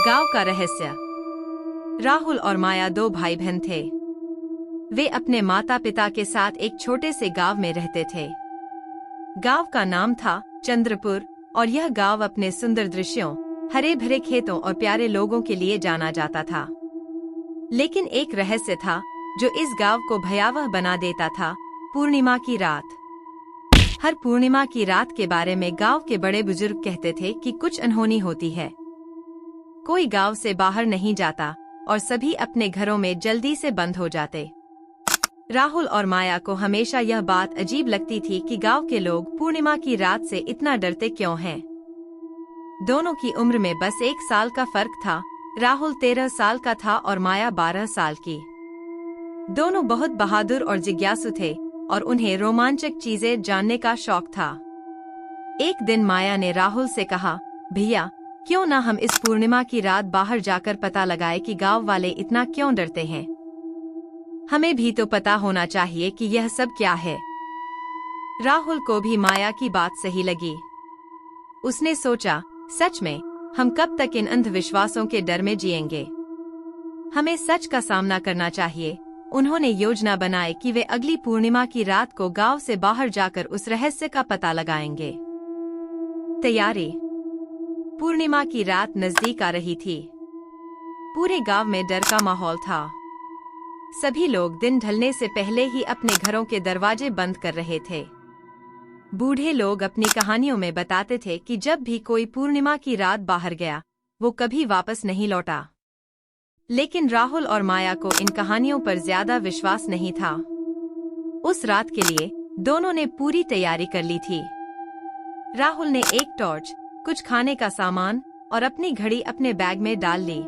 गांव का रहस्य। राहुल और माया दो भाई बहन थे। वे अपने माता पिता के साथ एक छोटे से गांव में रहते थे। गांव का नाम था चंद्रपुर और यह गांव अपने सुंदर दृश्यों, हरे भरे खेतों और प्यारे लोगों के लिए जाना जाता था। लेकिन एक रहस्य था जो इस गांव को भयावह बना देता था। पूर्णिमा की रात। हर पूर्णिमा की रात के बारे में गांव के बड़े बुजुर्ग कहते थे कि कुछ अनहोनी होती है। कोई गांव से बाहर नहीं जाता और सभी अपने घरों में जल्दी से बंद हो जाते। राहुल और माया को हमेशा यह बात अजीब लगती थी कि गांव के लोग पूर्णिमा की रात से इतना डरते क्यों हैं। दोनों की उम्र में बस 1 साल का फर्क था। राहुल 13 साल का था और माया 12 साल की। दोनों बहुत बहादुर और जिज्ञासु थे और उन्हें रोमांचक चीजें जानने का शौक था। एक दिन माया ने राहुल से कहा, भैया क्यों ना हम इस पूर्णिमा की रात बाहर जाकर पता लगाए कि गांव वाले इतना क्यों डरते हैं। हमें भी तो पता होना चाहिए कि यह सब क्या है। राहुल को भी माया की बात सही लगी। उसने सोचा, सच में हम कब तक इन अंधविश्वासों के डर में जिएंगे। हमें सच का सामना करना चाहिए। उन्होंने योजना बनाई कि वे अगली पूर्णिमा की रात को गांव से बाहर जाकर उस रहस्य का पता लगाएंगे। तैयारी। पूर्णिमा की रात नजदीक आ रही थी। पूरे गांव में डर का माहौल था। सभी लोग दिन ढलने से पहले ही अपने घरों के दरवाजे बंद कर रहे थे। बूढ़े लोग अपनी कहानियों में बताते थे कि जब भी कोई पूर्णिमा की रात बाहर गया, वो कभी वापस नहीं लौटा। लेकिन राहुल और माया को इन कहानियों पर ज्यादा विश्वास नहीं था। उस रात के लिए दोनों ने पूरी तैयारी कर ली थी। राहुल ने एक टॉर्च, कुछ खाने का सामान और अपनी घड़ी अपने बैग में डाल ली।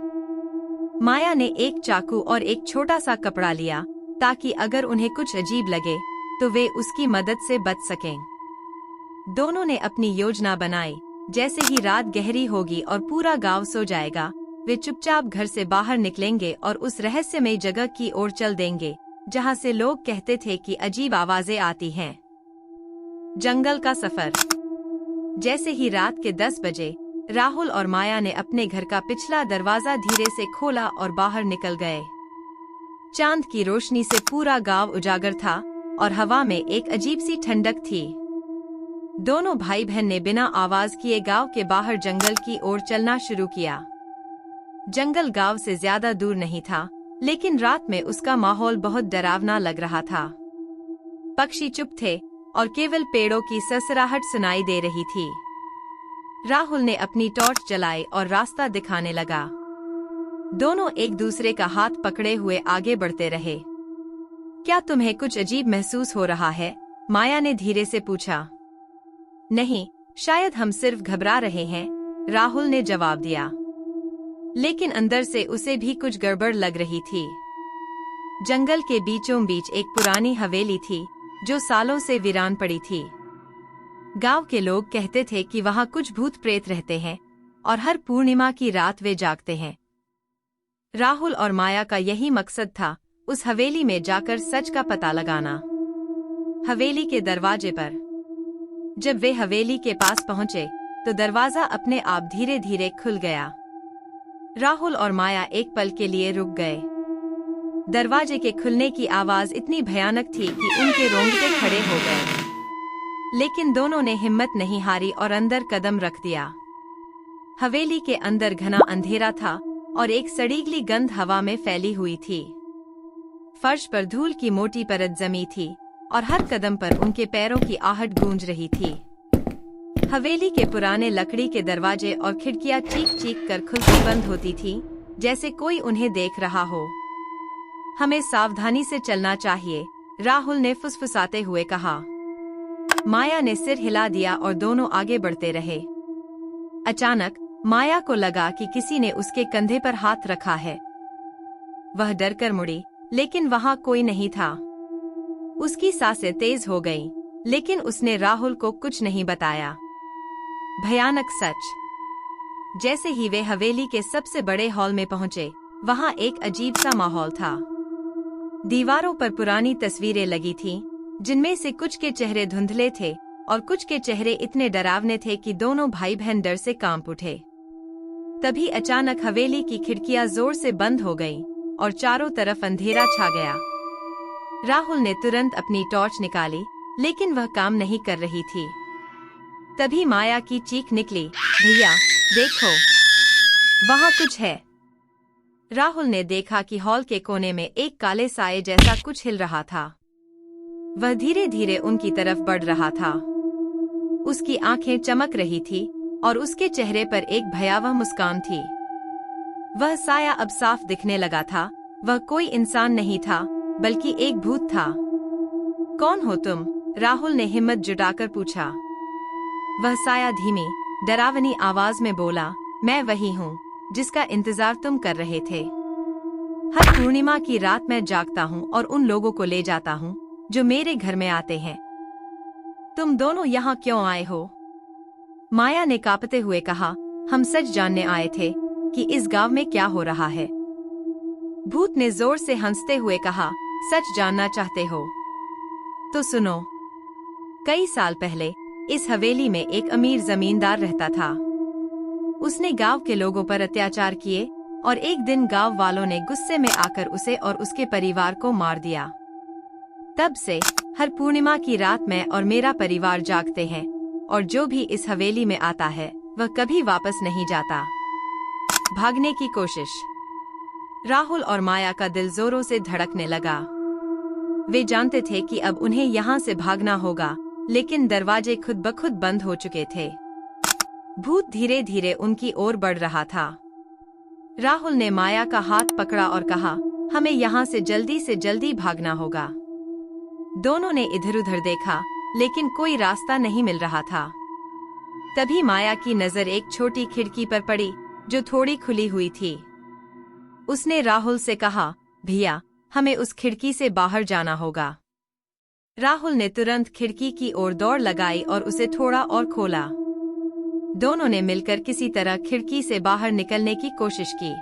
माया ने एक चाकू और एक छोटा सा कपड़ा लिया ताकि अगर उन्हें कुछ अजीब लगे तो वे उसकी मदद से बच सकें। दोनों ने अपनी योजना बनाई। जैसे ही रात गहरी होगी और पूरा गांव सो जाएगा, वे चुपचाप घर से बाहर निकलेंगे और उस रहस्यमय जगह की ओर चल देंगे जहां से लोग कहते थे कि अजीब आवाजें आती हैं। जंगल का सफर। जैसे ही रात के 10 बजे राहुल और माया ने अपने घर का पिछला दरवाजा धीरे से खोला और बाहर निकल गए। चांद की रोशनी से पूरा गांव उजागर था और हवा में एक अजीब सी ठंडक थी। दोनों भाई बहन ने बिना आवाज किए गांव के बाहर जंगल की ओर चलना शुरू किया। जंगल गांव से ज्यादा दूर नहीं था, लेकिन रात में उसका माहौल बहुत डरावना लग रहा था। पक्षी चुप थे और केवल पेड़ों की ससराहट सुनाई दे रही थी। राहुल ने अपनी टॉर्च जलाई और रास्ता दिखाने लगा। दोनों एक दूसरे का हाथ पकड़े हुए आगे बढ़ते रहे। क्या तुम्हें कुछ अजीब महसूस हो रहा है? माया ने धीरे से पूछा। नहीं, शायद हम सिर्फ घबरा रहे हैं, राहुल ने जवाब दिया। लेकिन अंदर से उसे भी कुछ गड़बड़ लग रही थी। जंगल के बीचों बीच एक पुरानी हवेली थी जो सालों से वीरान पड़ी थी। गांव के लोग कहते थे कि वहां कुछ भूत प्रेत रहते हैं और हर पूर्णिमा की रात वे जागते हैं। राहुल और माया का यही मकसद था, उस हवेली में जाकर सच का पता लगाना। हवेली के दरवाजे पर। जब वे हवेली के पास पहुंचे तो दरवाजा अपने आप धीरे धीरे खुल गया। राहुल और माया एक पल के लिए रुक गए। दरवाजे के खुलने की आवाज इतनी भयानक थी कि उनके रोंगटे खड़े हो गए। लेकिन दोनों ने हिम्मत नहीं हारी और अंदर कदम रख दिया। हवेली के अंदर घना अंधेरा था और एक सड़ीगली गंध हवा में फैली हुई थी। फर्श पर धूल की मोटी परत जमी थी और हर कदम पर उनके पैरों की आहट गूंज रही थी। हवेली के पुराने लकड़ी के दरवाजे और खिड़कियां चीख चीख कर खुलती बंद होती थीं, जैसे कोई उन्हें देख रहा हो। हमें सावधानी से चलना चाहिए, राहुल ने फुसफुसाते हुए कहा। माया ने सिर हिला दिया और दोनों आगे बढ़ते रहे। अचानक माया को लगा कि किसी ने उसके कंधे पर हाथ रखा है। वह डरकर मुड़ी, लेकिन वहां कोई नहीं था। उसकी सांसें तेज हो गईं, लेकिन उसने राहुल को कुछ नहीं बताया। भयानक सच। जैसे ही वे हवेली के सबसे बड़े हॉल में पहुंचे, वहां एक अजीब सा माहौल था। दीवारों पर पुरानी तस्वीरें लगी थीं, जिनमें से कुछ के चेहरे धुंधले थे और कुछ के चेहरे इतने डरावने थे कि दोनों भाई बहन डर से कांप उठे। तभी अचानक हवेली की खिड़कियां जोर से बंद हो गईं और चारों तरफ अंधेरा छा गया। राहुल ने तुरंत अपनी टॉर्च निकाली, लेकिन वह काम नहीं कर रही थी। तभी माया की चीख निकली, भैया देखो, वहां कुछ है। राहुल ने देखा कि हॉल के कोने में एक काले साए जैसा कुछ हिल रहा था। वह धीरे धीरे उनकी तरफ बढ़ रहा था। उसकी आंखें चमक रही थी और उसके चेहरे पर एक भयावह मुस्कान थी। वह साया अब साफ दिखने लगा था। वह कोई इंसान नहीं था, बल्कि एक भूत था। कौन हो तुम? राहुल ने हिम्मत जुटाकर पूछा। वह साया धीमी, डरावनी आवाज में बोला, मैं वही हूँ जिसका इंतजार तुम कर रहे थे। हर पूर्णिमा की रात मैं जागता हूँ और उन लोगों को ले जाता हूँ जो मेरे घर में आते हैं। तुम दोनों यहाँ क्यों आए हो? माया ने कांपते हुए कहा, हम सच जानने आए थे कि इस गांव में क्या हो रहा है। भूत ने जोर से हंसते हुए कहा, सच जानना चाहते हो तो सुनो। कई साल पहले इस हवेली में एक अमीर जमींदार रहता था। उसने गांव के लोगों पर अत्याचार किए और एक दिन गांव वालों ने गुस्से में आकर उसे और उसके परिवार को मार दिया। तब से हर पूर्णिमा की रात मैं और मेरा परिवार जागते हैं और जो भी इस हवेली में आता है वह कभी वापस नहीं जाता। भागने की कोशिश। राहुल और माया का दिल जोरों से धड़कने लगा। वे जानते थे कि अब उन्हें यहाँ से भागना होगा, लेकिन दरवाजे खुद ब खुद बंद हो चुके थे। भूत धीरे धीरे उनकी ओर बढ़ रहा था। राहुल ने माया का हाथ पकड़ा और कहा, हमें यहाँ से जल्दी भागना होगा। दोनों ने इधर उधर देखा, लेकिन कोई रास्ता नहीं मिल रहा था। तभी माया की नजर एक छोटी खिड़की पर पड़ी जो थोड़ी खुली हुई थी। उसने राहुल से कहा, भैया हमें उस खिड़की से बाहर जाना होगा। राहुल ने तुरंत खिड़की की ओर दौड़ लगाई और उसे थोड़ा और खोला। दोनों ने मिलकर किसी तरह खिड़की से बाहर निकलने की कोशिश की।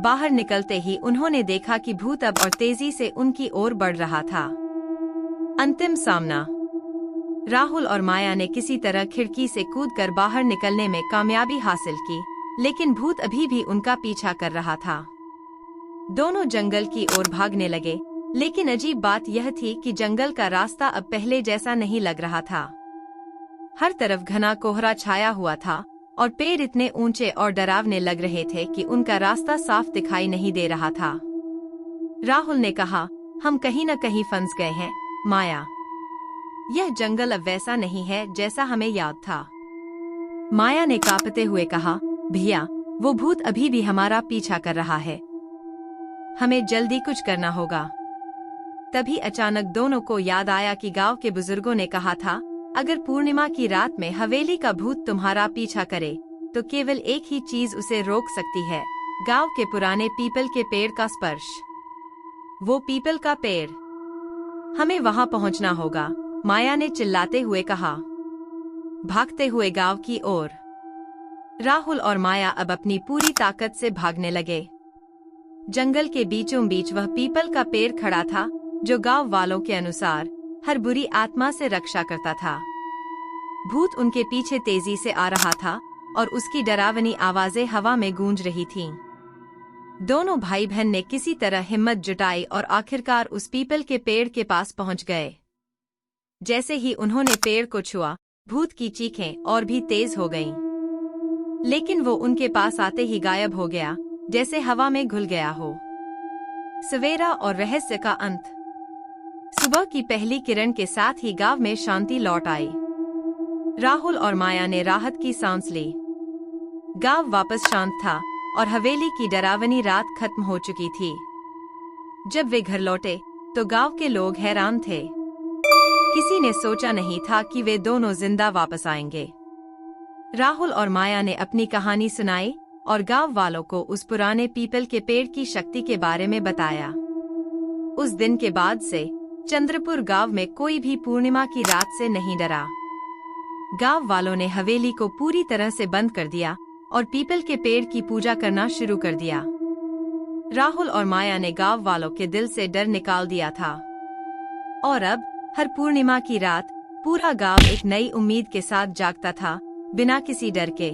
बाहर निकलते ही उन्होंने देखा कि भूत अब और तेजी से उनकी ओर बढ़ रहा था। अंतिम सामना। राहुल और माया ने किसी तरह खिड़की से कूदकर बाहर निकलने में कामयाबी हासिल की, लेकिन भूत अभी भी उनका पीछा कर रहा था। दोनों जंगल की ओर भागने लगे, लेकिन अजीब बात यह थी कि जंगल का रास्ता अब पहले जैसा नहीं लग रहा था। हर तरफ घना कोहरा छाया हुआ था और पेड़ इतने ऊंचे और डरावने लग रहे थे कि उनका रास्ता साफ दिखाई नहीं दे रहा था। राहुल ने कहा, हम कहीं न कहीं फंस गए हैं माया। यह जंगल अब वैसा नहीं है जैसा हमें याद था। माया ने कांपते हुए कहा, भैया वो भूत अभी भी हमारा पीछा कर रहा है। हमें जल्दी कुछ करना होगा। तभी अचानक दोनों को याद आया कि गांव के बुजुर्गों ने कहा था, अगर पूर्णिमा की रात में हवेली का भूत तुम्हारा पीछा करे तो केवल एक ही चीज उसे रोक सकती है, गांव के पुराने पीपल के पेड़ का स्पर्श। वो पीपल का पेड़, हमें वहां पहुंचना होगा, माया ने चिल्लाते हुए कहा। भागते हुए गांव की ओर राहुल और माया अब अपनी पूरी ताकत से भागने लगे। जंगल के बीचों बीच वह पीपल का पेड़ खड़ा था जो गांव वालों के अनुसार हर बुरी आत्मा से रक्षा करता था। भूत उनके पीछे तेजी से आ रहा था और उसकी डरावनी आवाजें हवा में गूंज रही थीं। दोनों भाई बहन ने किसी तरह हिम्मत जुटाई और आखिरकार उस पीपल के पेड़ के पास पहुंच गए। जैसे ही उन्होंने पेड़ को छुआ, भूत की चीखें और भी तेज हो गईं। लेकिन वो उनके पास आते ही गायब हो गया, जैसे हवा में घुल गया हो। सवेरा और रहस्य का अंत। सुबह की पहली किरण के साथ ही गांव में शांति लौट आई। राहुल और माया ने राहत की सांस ली। गांव वापस शांत था और हवेली की डरावनी रात खत्म हो चुकी थी। जब वे घर लौटे तो गांव के लोग हैरान थे। किसी ने सोचा नहीं था कि वे दोनों जिंदा वापस आएंगे। राहुल और माया ने अपनी कहानी सुनाई और गांव वालों को उस पुराने पीपल के पेड़ की शक्ति के बारे में बताया। उस दिन के बाद से चंद्रपुर गांव में कोई भी पूर्णिमा की रात से नहीं डरा। गांव वालों ने हवेली को पूरी तरह से बंद कर दिया और पीपल के पेड़ की पूजा करना शुरू कर दिया। राहुल और माया ने गांव वालों के दिल से डर निकाल दिया था। और अब हर पूर्णिमा की रात पूरा गांव एक नई उम्मीद के साथ जागता था, बिना किसी डर के।